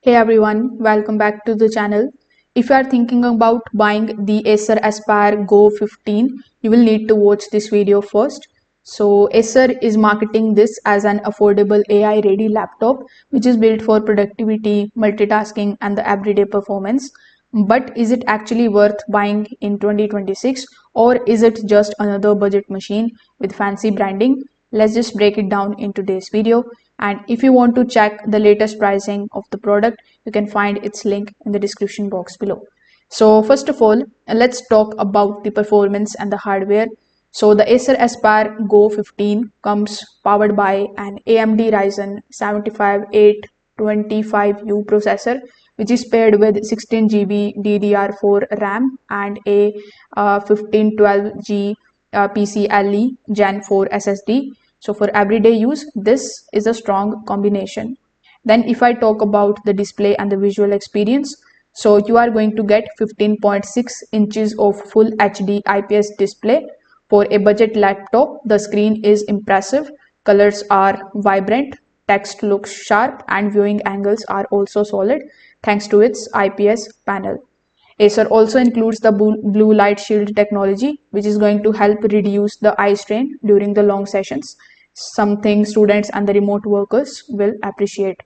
Hey everyone, welcome back to the channel. If you are thinking about buying the Acer Aspire Go 15, you will need to watch this video first. So Acer is marketing this as an affordable AI ready laptop which is built for productivity, multitasking and the everyday performance. But is it actually worth buying in 2026 or is it just another budget machine with fancy branding? Let's just break it down in today's video. And if you want to check the latest pricing of the product, you can find its link in the description box below. So first of all, let's talk about the performance and the hardware. So the Acer Aspire Go 15 comes powered by an AMD Ryzen 75 825U processor, which is paired with 16 GB DDR4 RAM and a 1512G PCIe Gen 4 SSD. So for everyday use, this is a strong combination. Then if I talk about the display and the visual experience, so you are going to get 15.6 inches of full HD IPS display. For a budget laptop, the screen is impressive, colors are vibrant, text looks sharp and viewing angles are also solid thanks to its IPS panel. Acer also includes the blue light shield technology, which is going to help reduce the eye strain during the long sessions, something students and the remote workers will appreciate.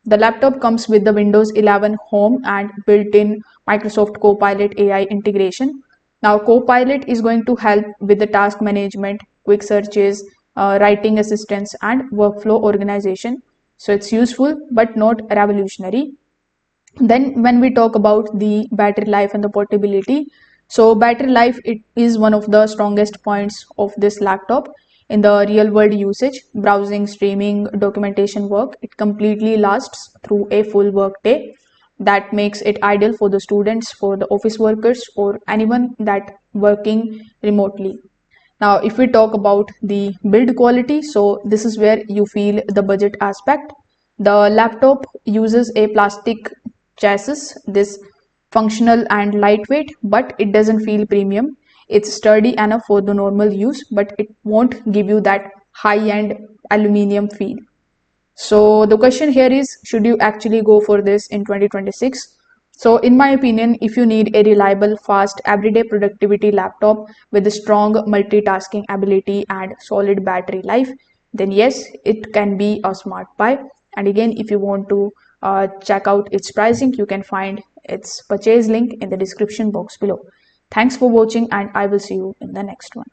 The laptop comes with the Windows 11 Home and built-in Microsoft Copilot AI integration. Now, Copilot is going to help with the task management, quick searches, writing assistance, and workflow organization. So it's useful but not revolutionary. Then when we talk about the battery life and the portability, so battery life, it is one of the strongest points of this laptop. In the real world usage, browsing, streaming, documentation work, it completely lasts through a full work day. That makes it ideal for the students, for the office workers, or anyone that working remotely. Now if we talk about the build quality, so this is where you feel the budget aspect. The laptop uses a plastic chassis, this functional and lightweight, but it doesn't feel premium. It's sturdy enough for the normal use, but it won't give you that high-end aluminium feel. So the question here is, should you actually go for this in 2026? So in my opinion, if you need a reliable, fast, everyday productivity laptop with a strong multitasking ability and solid battery life, then yes, it can be a smart buy. And again, if you want to check out its pricing, you can find its purchase link in the description box below. Thanks for watching and I will see you in the next one.